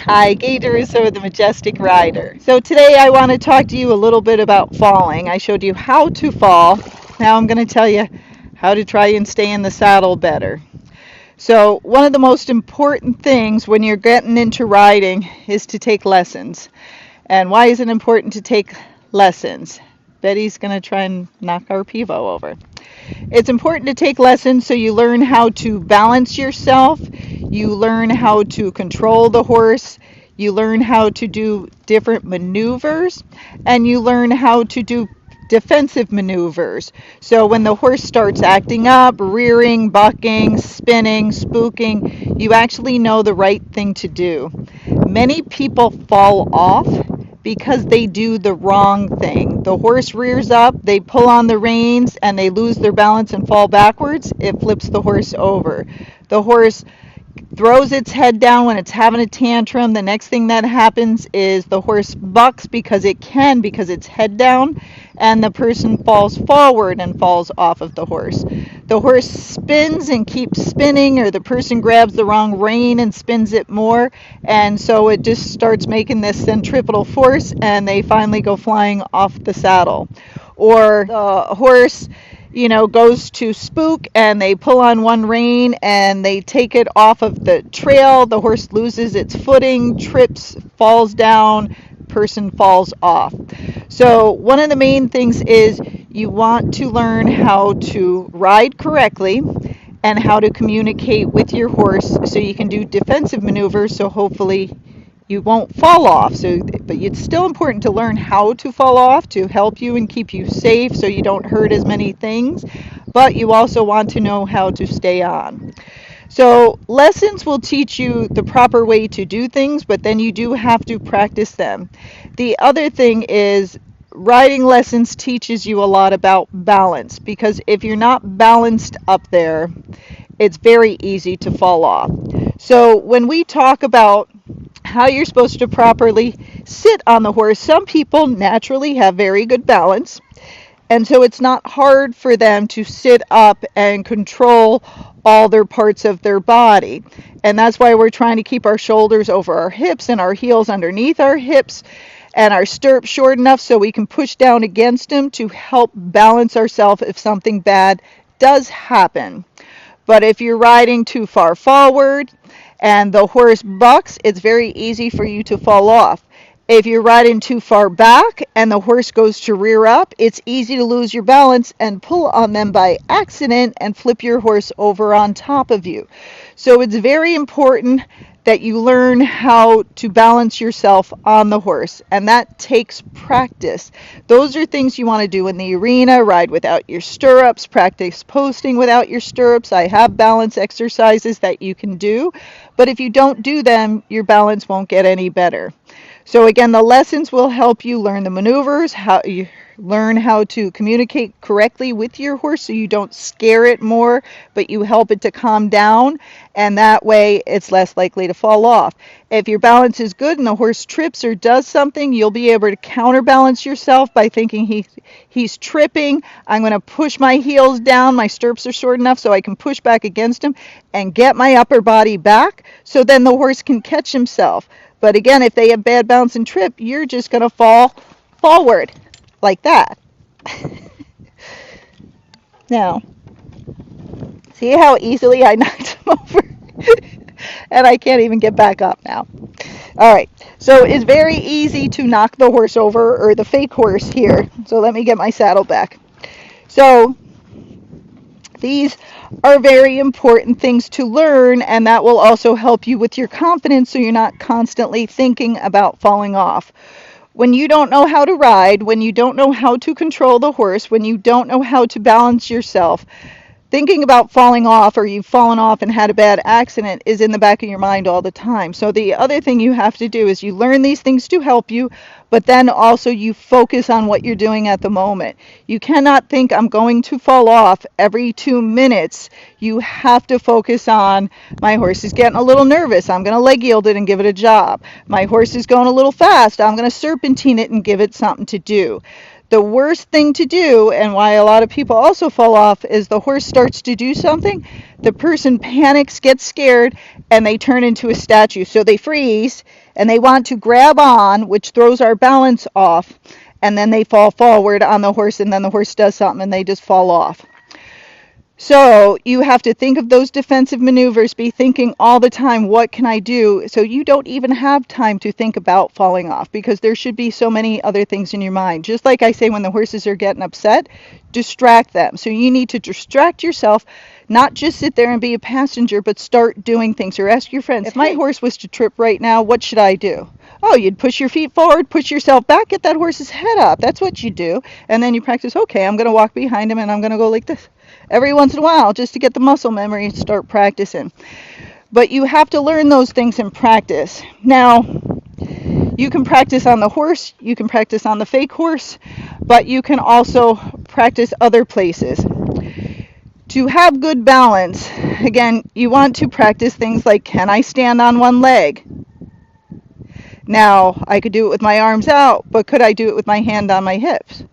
Hi, Gaye DeRusso, the Majestic Rider. So today I want to talk to you a little bit about falling. I showed you how to fall. Now I'm going to tell you how to try and stay in the saddle better. So one of the most important things when you're getting into riding is to take lessons. And why is it important to take lessons? Betty's going to try and knock our Pivo over. It's important to take lessons so you learn how to balance yourself, you learn how to control the horse, you learn how to do different maneuvers, and you learn how to do defensive maneuvers. So when the horse starts acting up, rearing, bucking, spinning, spooking, you actually know the right thing to do. Many people fall off because they do the wrong thing. The horse rears up, they pull on the reins, and they lose their balance and fall backwards. It flips the horse over. The horse throws its head down when it's having a tantrum. The next thing that happens is the horse bucks because it can, because it's head down, and the person falls forward and falls off of the horse. The horse spins and keeps spinning, or the person grabs the wrong rein and spins it more, and so it just starts making this centripetal force, and they finally go flying off the saddle. Or the horse goes to spook and they pull on one rein and they take it off of the trail. The horse loses its footing, trips, falls down, person falls off. So one of the main things is you want to learn how to ride correctly and how to communicate with your horse so you can do defensive maneuvers, so hopefully you won't fall off. But it's still important to learn how to fall off to help you and keep you safe so you don't hurt as many things. But you also want to know how to stay on. So lessons will teach you the proper way to do things, but then you do have to practice them. The other thing is riding lessons teaches you a lot about balance, because if you're not balanced up there, it's very easy to fall off. So when we talk about how you're supposed to properly sit on the horse, some people naturally have very good balance, and so it's not hard for them to sit up and control all their parts of their body. And that's why we're trying to keep our shoulders over our hips and our heels underneath our hips and our stirrups short enough so we can push down against them to help balance ourselves if something bad does happen. But if you're riding too far forward and the horse bucks, it's very easy for you to fall off. If you're riding too far back and the horse goes to rear up, it's easy to lose your balance and pull on them by accident and flip your horse over on top of you. So it's very important that you learn how to balance yourself on the horse, and that takes practice. Those are things you want to do in the arena. Ride without your stirrups, practice posting without your stirrups. I have balance exercises that you can do, but if you don't do them, your balance won't get any better. So again, the lessons will help you learn the maneuvers, how you learn how to communicate correctly with your horse so you don't scare it more, but you help it to calm down, and that way it's less likely to fall off. If your balance is good and the horse trips or does something, you'll be able to counterbalance yourself by thinking he's tripping. I'm going to push my heels down. My stirrups are short enough so I can push back against him and get my upper body back so then the horse can catch himself. But again, if they have bad balance and trip, you're just going to fall forward like that. Now, see how easily I knocked him over? And I can't even get back up now. All right, so it's very easy to knock the horse over, or the fake horse here. So let me get my saddle back. So these are very important things to learn, and that will also help you with your confidence so you're not constantly thinking about falling off. When you don't know how to ride, when you don't know how to control the horse, when you don't know how to balance yourself, thinking about falling off or you've fallen off and had a bad accident is in the back of your mind all the time. So the other thing you have to do is you learn these things to help you, but then also you focus on what you're doing at the moment. You cannot think I'm going to fall off every 2 minutes. You have to focus on, my horse is getting a little nervous, I'm going to leg yield it and give it a job. My horse is going a little fast, I'm going to serpentine it and give it something to do. The worst thing to do, and why a lot of people also fall off, is the horse starts to do something, the person panics, gets scared, and they turn into a statue. So they freeze, and they want to grab on, which throws our balance off, and then they fall forward on the horse, and then the horse does something and they just fall off. So you have to think of those defensive maneuvers, be thinking all the time, what can I do? So you don't even have time to think about falling off, because there should be so many other things in your mind. Just like I say, when the horses are getting upset, distract them. So you need to distract yourself, not just sit there and be a passenger, but start doing things. Or ask your friends, if my horse was to trip right now, what should I do? Oh, you'd push your feet forward, push yourself back, get that horse's head up. That's what you do. And then you practice, okay, I'm going to walk behind him and I'm going to go like this every once in a while, just to get the muscle memory and start practicing. But you have to learn those things in practice. Now, you can practice on the horse, you can practice on the fake horse, but you can also practice other places. To have good balance, again, you want to practice things like, can I stand on one leg? Now, I could do it with my arms out, but could I do it with my hand on my hips?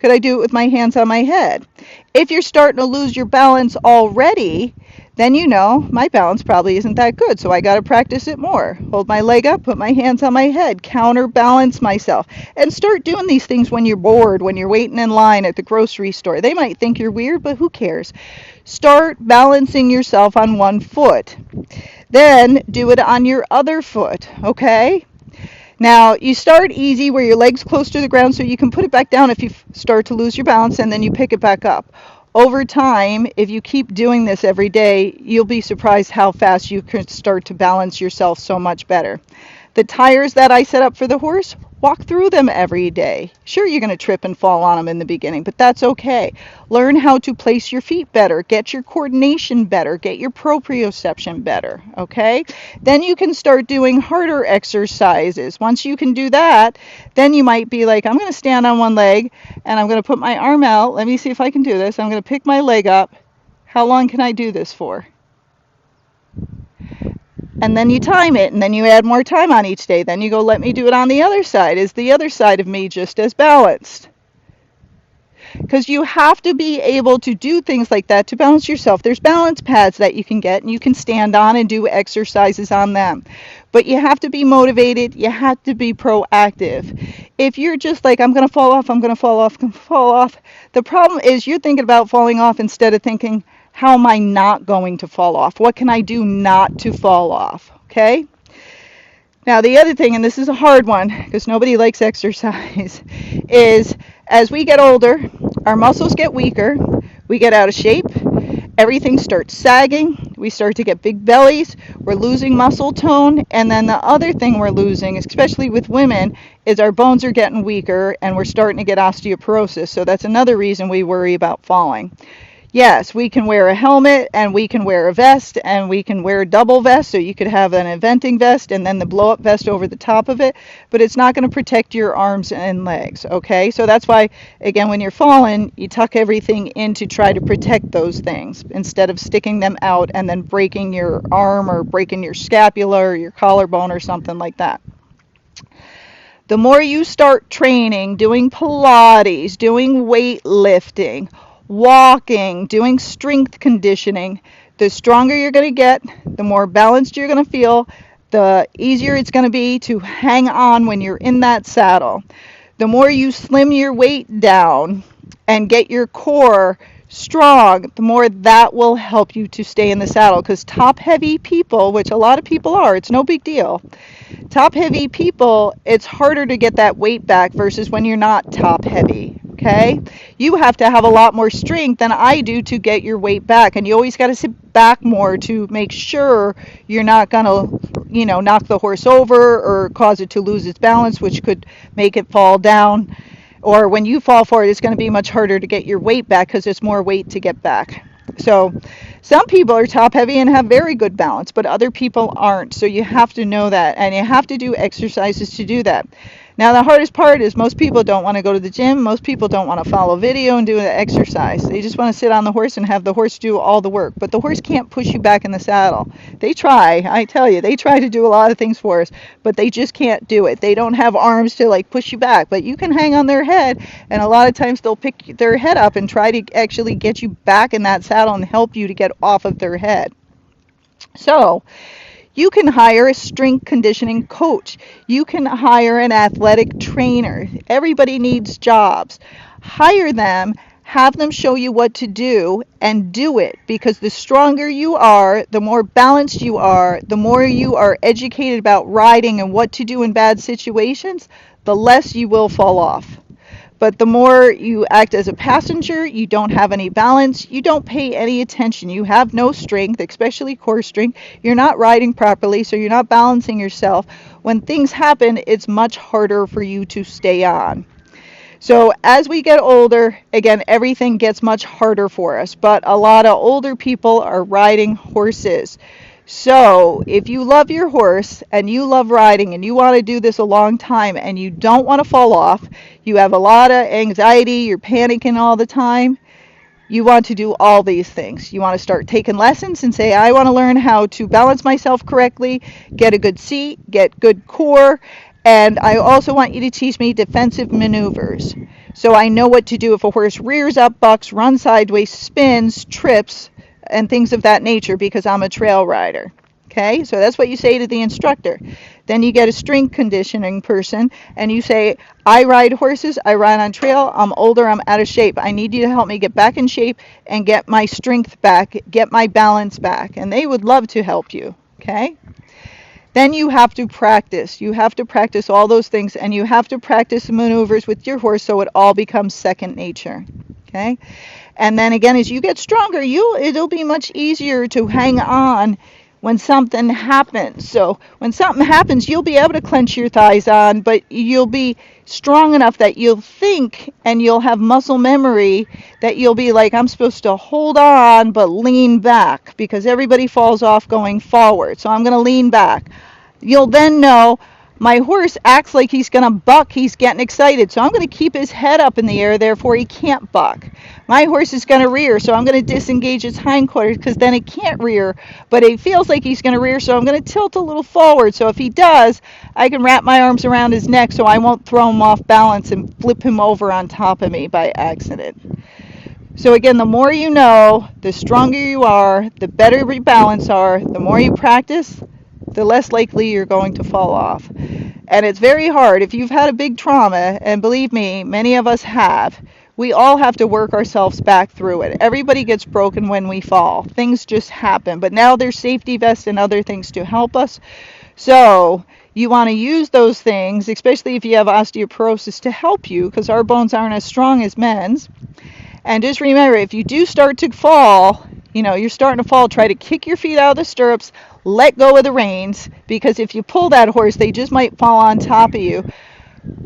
Could I do it with my hands on my head? If you're starting to lose your balance already, then you know my balance probably isn't that good, so I got to practice it more. Hold my leg up, put my hands on my head, counterbalance myself, and start doing these things when you're bored, when you're waiting in line at the grocery store. They might think you're weird, but who cares? Start balancing yourself on one foot. Then do it on your other foot, okay? Now, you start easy where your leg's close to the ground so you can put it back down if you start to lose your balance, and then you pick it back up. Over time, if you keep doing this every day, you'll be surprised how fast you can start to balance yourself so much better. The tires that I set up for the horse, walk through them every day. Sure, you're going to trip and fall on them in the beginning, but that's okay. Learn how to place your feet better, get your coordination better, get your proprioception better, okay? Then you can start doing harder exercises. Once you can do that, then you might be like, I'm going to stand on one leg and I'm going to put my arm out. Let me see if I can do this. I'm going to pick my leg up. How long can I do this for? And then you time it, and then you add more time on each day. Then you go, let me do it on the other side. Is the other side of me just as balanced? Because you have to be able to do things like that to balance yourself. There's balance pads that you can get, and you can stand on and do exercises on them. But you have to be motivated. You have to be proactive. If you're just like, I'm going to fall off, I'm going to fall off, I'm going to fall off, the problem is you're thinking about falling off instead of thinking, how am I not going to fall off? What can I do not to fall off? Okay? Now, the other thing, and this is a hard one because nobody likes exercise, is as we get older, our muscles get weaker, we get out of shape, everything starts sagging, we start to get big bellies, we're losing muscle tone, and then the other thing we're losing, especially with women, is our bones are getting weaker and we're starting to get osteoporosis. So that's another reason we worry about falling. Yes, we can wear a helmet and we can wear a vest and we can wear a double vest, so you could have an eventing vest and then the blow-up vest over the top of it, but it's not going to protect your arms and legs, okay? So that's why, again, when you're falling, you tuck everything in to try to protect those things instead of sticking them out and then breaking your arm or breaking your scapula or your collarbone or something like that. The more you start training, doing Pilates, doing weightlifting, walking, doing strength conditioning, the stronger you're going to get, the more balanced you're going to feel, the easier it's going to be to hang on when you're in that saddle. The more you slim your weight down and get your core strong, the more that will help you to stay in the saddle. Because top heavy people, which a lot of people are, it's no big deal. Top heavy people, it's harder to get that weight back versus when you're not top heavy. Okay, you have to have a lot more strength than I do to get your weight back, and you always got to sit back more to make sure you're not gonna, knock the horse over or cause it to lose its balance, which could make it fall down. Or when you fall for it, it's going to be much harder to get your weight back because there's more weight to get back. So some people are top heavy and have very good balance, but other people aren't. So you have to know that, and you have to do exercises to do that. Now, the hardest part is most people don't want to go to the gym. Most people don't want to follow video and do the exercise. They just want to sit on the horse and have the horse do all the work. But the horse can't push you back in the saddle. They try, I tell you, they try to do a lot of things for us, but they just can't do it. They don't have arms to push you back, but you can hang on their head, and a lot of times they'll pick their head up and try to actually get you back in that saddle and help you to get off of their head. So You can hire a strength conditioning coach. You can hire an athletic trainer. Everybody needs jobs. Hire them, have them show you what to do, and do it, because the stronger you are, the more balanced you are, the more you are educated about riding and what to do in bad situations, the less you will fall off. But the more you act as a passenger, you don't have any balance, you don't pay any attention, you have no strength, especially core strength, you're not riding properly, so you're not balancing yourself. When things happen, it's much harder for you to stay on. So as we get older, again, everything gets much harder for us, but a lot of older people are riding horses. So if you love your horse and you love riding and you want to do this a long time and you don't want to fall off, you have a lot of anxiety, you're panicking all the time, you want to do all these things. You want to start taking lessons and say, I want to learn how to balance myself correctly, get a good seat, get good core, and I also want you to teach me defensive maneuvers. So I know what to do if a horse rears up, bucks, runs sideways, spins, trips, and things of that nature, because I'm a trail rider. Okay, so that's what you say to the instructor. Then you get a strength conditioning person and you say, I ride horses, I ride on trail, I'm older, I'm out of shape. I need you to help me get back in shape and get my strength back, get my balance back. And they would love to help you. Okay? Then you have to practice. You have to practice all those things, and you have to practice the maneuvers with your horse so it all becomes second nature. Okay? And then again, as you get stronger, it'll be much easier to hang on when something happens. So when something happens, you'll be able to clench your thighs on, but you'll be strong enough that you'll think, and you'll have muscle memory that you'll be like, I'm supposed to hold on but lean back, because everybody falls off going forward. So I'm going to lean back. You'll then know, my horse acts like he's going to buck, he's getting excited, so I'm going to keep his head up in the air, therefore he can't buck. My horse is going to rear, so I'm going to disengage its hindquarters, because then it can't rear, but it feels like he's going to rear, so I'm going to tilt a little forward, so if he does, I can wrap my arms around his neck so I won't throw him off balance and flip him over on top of me by accident. So again, the more you know, the stronger you are, the better your balance are, the more you practice, the less likely you're going to fall off. And it's very hard. If you've had a big trauma, and believe me, many of us have, we all have to work ourselves back through it. Everybody gets broken when we fall. Things just happen. But now there's safety vests and other things to help us. So you want to use those things, especially if you have osteoporosis, to help you, because our bones aren't as strong as men's. And just remember, if you do start to fall, you're starting to fall, try to kick your feet out of the stirrups, let go of the reins, because if you pull that horse, they just might fall on top of you.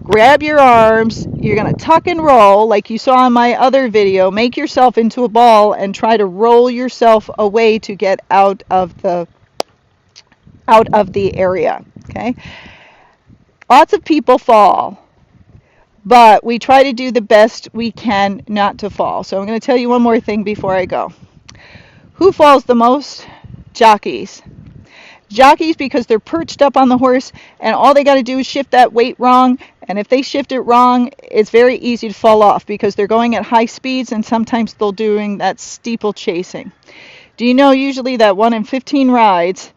Grab your arms, you're going to tuck and roll, like you saw in my other video. Make yourself into a ball and try to roll yourself away to get out of the area. Okay? Lots of people fall, but we try to do the best we can not to fall. So I'm going to tell you one more thing before I go. Who falls the most? Jockeys. Jockeys, because they're perched up on the horse, and all they got to do is shift that weight wrong, and if they shift it wrong, it's very easy to fall off, because they're going at high speeds, and sometimes they're doing that steeple chasing. Do you know usually that 1 in 15 rides,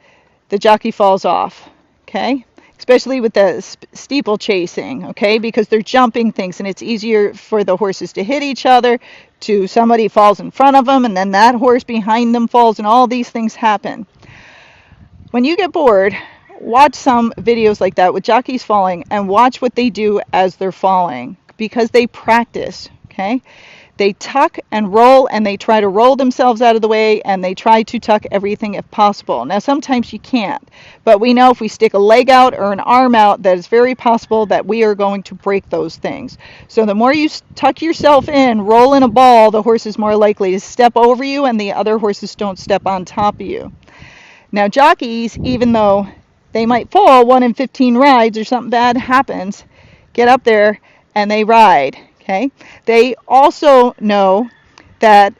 the jockey falls off? Okay? Especially with the steeple chasing, okay? Because they're jumping things, and it's easier for the horses to hit each other, to somebody falls in front of them, and then that horse behind them falls, and all these things happen. When you get bored, watch some videos like that with jockeys falling, and watch what they do as they're falling, because they practice, okay? They tuck and roll, and they try to roll themselves out of the way, and they try to tuck everything if possible. Now, sometimes you can't, but we know if we stick a leg out or an arm out, that it's very possible that we are going to break those things. So the more you tuck yourself in, roll in a ball, the horse is more likely to step over you, and the other horses don't step on top of you. Now, jockeys, even though they might fall 1 in 15 rides or something bad happens, get up there and they ride, okay? They also know that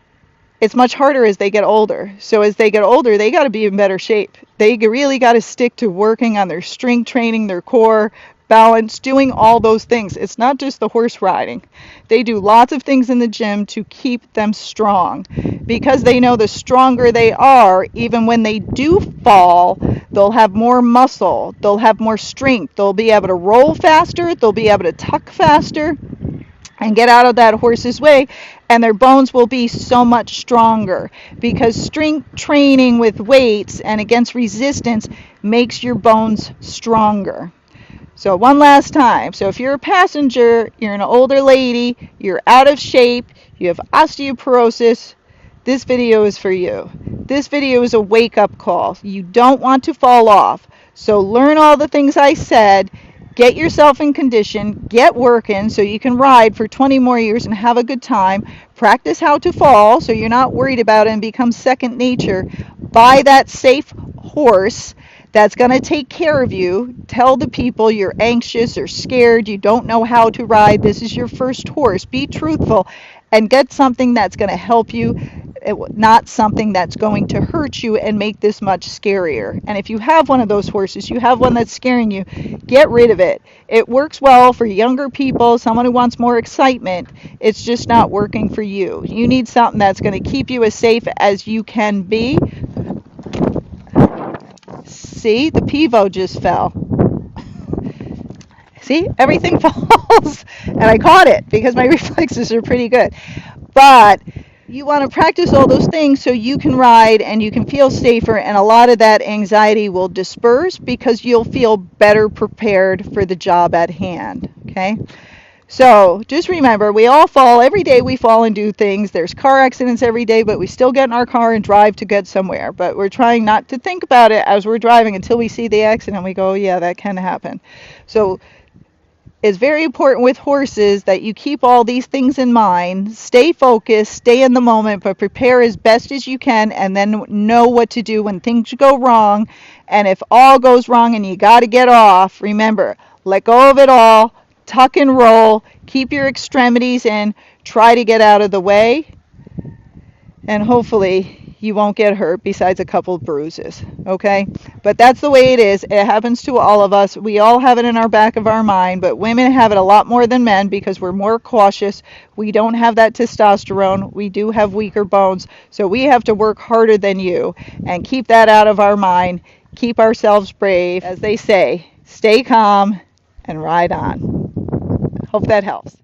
it's much harder as they get older. So as they get older, they got to be in better shape. They really got to stick to working on their strength training, their core, balance, doing all those things. It's not just the horse riding. They do lots of things in the gym to keep them strong because they know the stronger they are, even when they do fall, they'll have more muscle, they'll have more strength, they'll be able to roll faster, they'll be able to tuck faster and get out of that horse's way, and their bones will be so much stronger because strength training with weights and against resistance makes your bones stronger. So one last time. So if you're a passenger, you're an older lady, you're out of shape, you have osteoporosis, this video is for you. This video is a wake-up call. You don't want to fall off. So learn all the things I said, get yourself in condition, get working so you can ride for 20 more years and have a good time. Practice how to fall so you're not worried about it and becomes second nature. Buy that safe horse that's going to take care of you. Tell the people you're anxious or scared, you don't know how to ride, this is your first horse. Be truthful and get something that's going to help you, not something that's going to hurt you and make this much scarier. And if you have one of those horses, you have one that's scaring you, get rid of it. It works well for younger people, someone who wants more excitement. It's just not working for you. You need something that's going to keep you as safe as you can be. See, the pivot just fell. See, everything falls. And I caught it because my reflexes are pretty good. But you want to practice all those things so you can ride and you can feel safer, and a lot of that anxiety will disperse because you'll feel better prepared for the job at hand. Okay? So just remember, we all fall. Every day we fall and do things. There's car accidents every day, but we still get in our car and drive to get somewhere. But we're trying not to think about it as we're driving until we see the accident. We go, oh, yeah, that can happen. So it's very important with horses that you keep all these things in mind. Stay focused, stay in the moment, but prepare as best as you can, and then know what to do when things go wrong. And if all goes wrong and you got to get off, remember, let go of it all. Tuck and roll, keep your extremities in, try to get out of the way, and hopefully you won't get hurt besides a couple of bruises, okay? But that's the way it is. It happens to all of us. We all have it in our back of our mind, but women have it a lot more than men because we're more cautious. We don't have that testosterone. We do have weaker bones, so we have to work harder than you and keep that out of our mind. Keep ourselves brave. As they say, stay calm and ride on. Hope that helps.